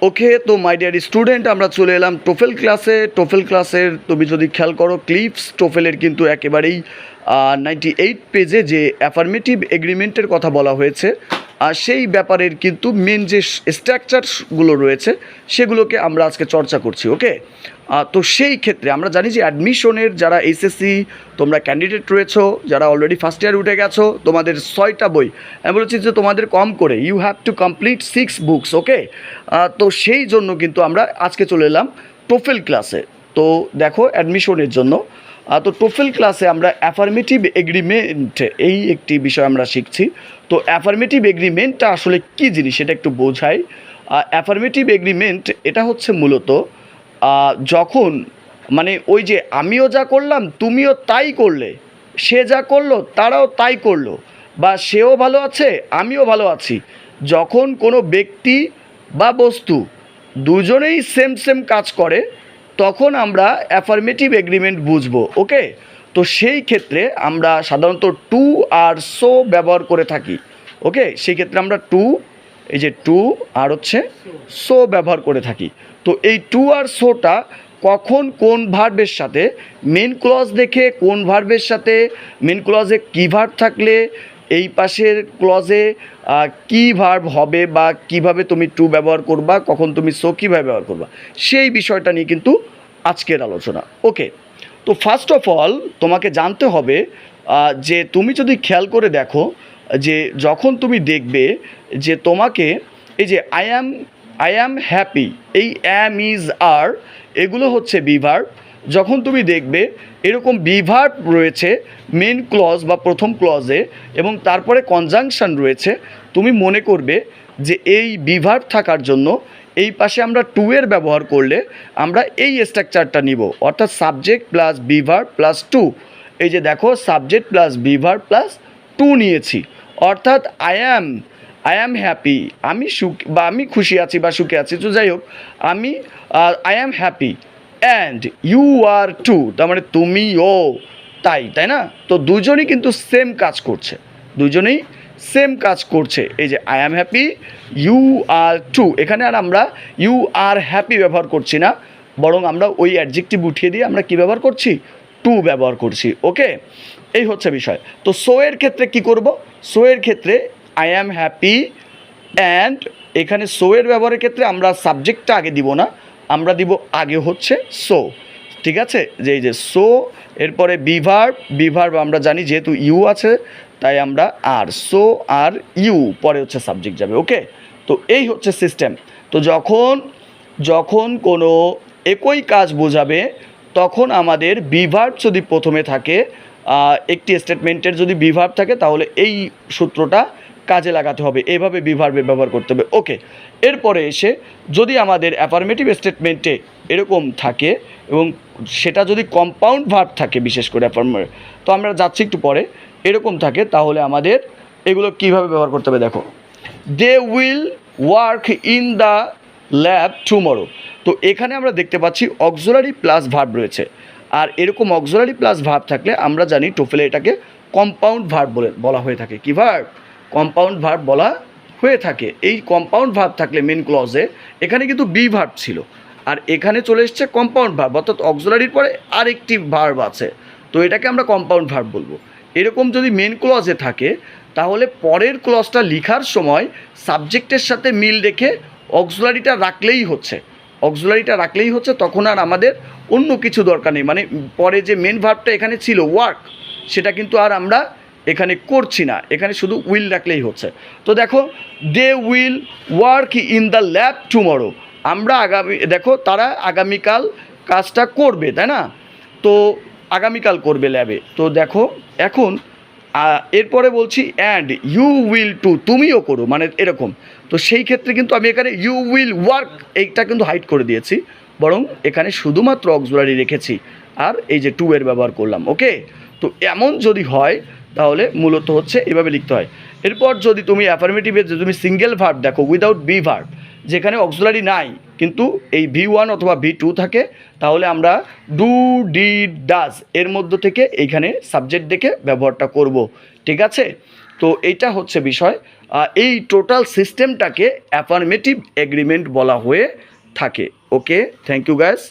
ওকে, তো my dear student, আমরা চলে এলাম টোফেল ক্লাসের তুমি যদি খেয়াল করো ক্লিপস টোফেলের কিন্তু একেবারেই 98 পেজে যে অ্যাফার্মেটিভ এগ্রিমেন্টের কথা বলা হয়েছে, আর সেই ব্যাপারের কিন্তু মেন যে স্ট্রাকচারসগুলো রয়েছে সেগুলোকে আমরা আজকে চর্চা করছি। ওকে, তো সেই ক্ষেত্রে আমরা জানি যে অ্যাডমিশনের যারা এইচএসসি তোমরা ক্যান্ডিডেট রয়েছো, যারা অলরেডি ফার্স্ট ইয়ার উঠে গেছো, তোমাদের 6টা বই আমি বলেছি যে তোমাদের কম করে you have to complete 6 books. Okay, তো সেই জন্য কিন্তু আমরা আজকে চলে এলাম টোফেল ক্লাসে। তো দেখো অ্যাডমিশনের জন্য তো টোফেল ক্লাসে আমরা অ্যাফার্মেটিভ এগ্রিমেন্ট এই একটি বিষয় আমরা শিখছি। তো অ্যাফার্মেটিভ এগ্রিমেন্টটা আসলে কী জিনিস সেটা একটু বোঝাই। অ্যাফার্মেটিভ এগ্রিমেন্ট এটা হচ্ছে মূলত যখন মানে ওই যে আমিও যা করলাম তুমিও তাই করলে, সে যা করলো তারাও তাই করলো, বা সেও ভালো আছে আমিও ভালো আছি, যখন কোনো ব্যক্তি বা বস্তু দুজনেই সেম কাজ করে তখন আমরা অ্যাফার্মেটিভ এগ্রিমেন্ট বুঝবো। ওকে, তো সেই ক্ষেত্রে আমরা সাধারণত টু আর সো ব্যবহার করে থাকি। ওকে, সেই ক্ষেত্রে আমরা এই যে টু আর হচ্ছে সো ব্যবহার করে থাকি। তো এই টু আর সোটা কখন কোন ভার্বের সাথে, মেন ক্লজ দেখে কোন ভার্বের সাথে, মেন ক্লজে কী ভার্ব থাকলে এই পাশের ক্লজে কী ভার্ব হবে, বা কিভাবে তুমি টু ব্যবহার করবা, কখন তুমি সো কীভাবে ব্যবহার করবা, সেই বিষয়টা নিয়ে কিন্তু আজকের আলোচনা। ওকে, তো ফার্স্ট অফ অল তোমাকে জানতে হবে যে তুমি যদি খেয়াল করে দেখো যে যখন তুমি দেখবে যে তোমাকে এই যে আই অ্যাম হ্যাপি, এই অ্যাম ইজ আর এগুলো হচ্ছে বিভার্ব। যখন তুমি দেখবে এরকম বিভার্ব রয়েছে মেন ক্লজ বা প্রথম ক্লজে এবং তারপরে কনজাংশন রয়েছে, তুমি মনে করবে যে এই বিভার্ব থাকার জন্য এই পাশে আমরা টু এর ব্যবহার করলে আমরা এই স্ট্রাকচারটা নিব, অর্থাৎ subject plus be verb plus to. এই যে দেখো subject plus be verb plus to নিয়েছি, অর্থাৎ আই অ্যাম হ্যাপি, আমি সুখ বা আমি খুশি আছি বা সুখে আছি, তো যাই হোক আমি I am happy and you are too, তার মানে তুমিও তাই না? তো দুজনেই কিন্তু সেম কাজ করছে, দুজনেই সেম কাজ করছে। এই যে I am happy you are too, এখানে আর আমরা ইউ আর হ্যাপি ব্যবহার করছি না, বরং আমরা ওই অ্যাডজেক্টিভ উঠিয়ে দিয়ে আমরা কি ব্যবহার করছি, টু ব্যবহার করছি। ওকে, এই হচ্ছে বিষয়। তো সো এর ক্ষেত্রে কি করব, সো এর ক্ষেত্রে আই অ্যাম হ্যাপি অ্যান্ড, এখানে সো এর ব্যবহারের ক্ষেত্রে আমরা সাবজেক্টটা আগে দিব না, আমরা দিব আগে হচ্ছে সো। ঠিক আছে, যে এই যে সো, এরপরে বিভার্ব আমরা জানি যেহেতু ইউ আছে তাই আমরা আর সো আর ইউ পরে হচ্ছে সাবজেক্ট যাবে। ওকে, তো এই হচ্ছে সিস্টেম। তো যখন কোনো একই কাজ বোঝাবে তখন আমাদের বিভার্ব যদি প্রথমে থাকে, একটি স্টেটমেন্টের যদি বিভার্ব থাকে তাহলে এই সূত্রটা কাজে লাগাতে হবে, এভাবে বিভার্বে ব্যবহার করতে হবে। ওকে, এরপরে এসে যদি আমাদের অ্যাফার্মেটিভ স্টেটমেন্টে এরকম থাকে এবং সেটা যদি কম্পাউন্ড ভার্ব থাকে, বিশেষ করে অ্যাফার্মেটিভ, তো আমরা যাচ্ছি একটু পরে, এরকম থাকে তাহলে আমাদের এগুলো কীভাবে ব্যবহার করতে হবে দেখো। They will work in the lab tomorrow. তো এখানে আমরা দেখতে পাচ্ছি অক্সিলারি প্লাস ভার্ব রয়েছে, আর এরকম অক্সিলারি প্লাস ভার্ব থাকলে আমরা জানি টোফেলে এটাকে কম্পাউন্ড ভার্ব বলা হয়ে থাকে। কী ভার্ব? কম্পাউন্ড ভার্ব বলা হয়ে থাকে। এই কম্পাউন্ড ভার্ব থাকলে মেন ক্লজে, এখানে কিন্তু বি ভার্ব ছিল আর এখানে চলে এসছে কম্পাউন্ড ভার্ব, অর্থাৎ অক্সিলারির পরে আরেকটি ভার্ব আছে, তো এটাকে আমরা কম্পাউন্ড ভার্ব বলবো। এরকম যদি মেন ক্লজে থাকে তাহলে পরের ক্লজটা লেখার সময় সাবজেক্টের সাথে মিল রেখে অক্সিলারিটা রাখলেই হচ্ছে, তখন আর আমাদের অন্য কিছু দরকার নেই। মানে পরে যে মেন ভার্বটা এখানে ছিল ওয়ার্ক, সেটা কিন্তু আর আমরা এখানে করছি না, এখানে শুধু উইল রাখলেই হচ্ছে। তো দেখো they will work in the lab tomorrow, আমরা তারা আগামীকাল কাজটা করবে, তাই না? তো আগামীকাল করবে ল্যাবে। তো দেখো এখন এরপরে বলছি অ্যান্ড ইউ উইল টু, তুমিও করো, মানে এরকম। তো সেই ক্ষেত্রে কিন্তু আমি এখানে ইউ উইল ওয়ার্ক এইটা কিন্তু হাইড করে দিয়েছি, বরং এখানে শুধুমাত্র অক্সিলারি রেখেছি আর এই যে টু এর ব্যবহার করলাম। ওকে, তো এমন যদি হয় তাহলে মূলত হচ্ছে এভাবে লিখতে হয়। এরপর যদি তুমি অ্যাফার্মেটিভে যদি তুমি সিঙ্গেল ভার্ব দেখো উইদাউট বি ভার্ব, যেখানে অক্সিলারি নাই কিন্তু এই V1 অথবা V2 থাকে, তাহলে আমরা ডু ডিড ডাজ এর মধ্য থেকে এইখানে সাবজেক্ট দেখে ব্যবহারটা করব। ঠিক আছে, তো এইটা হচ্ছে বিষয়। এই টোটাল সিস্টেমটাকে অ্যাফার্মেটিভ এগ্রিমেন্ট বলা হয়ে থাকে। ওকে, থ্যাংক ইউ গাইস।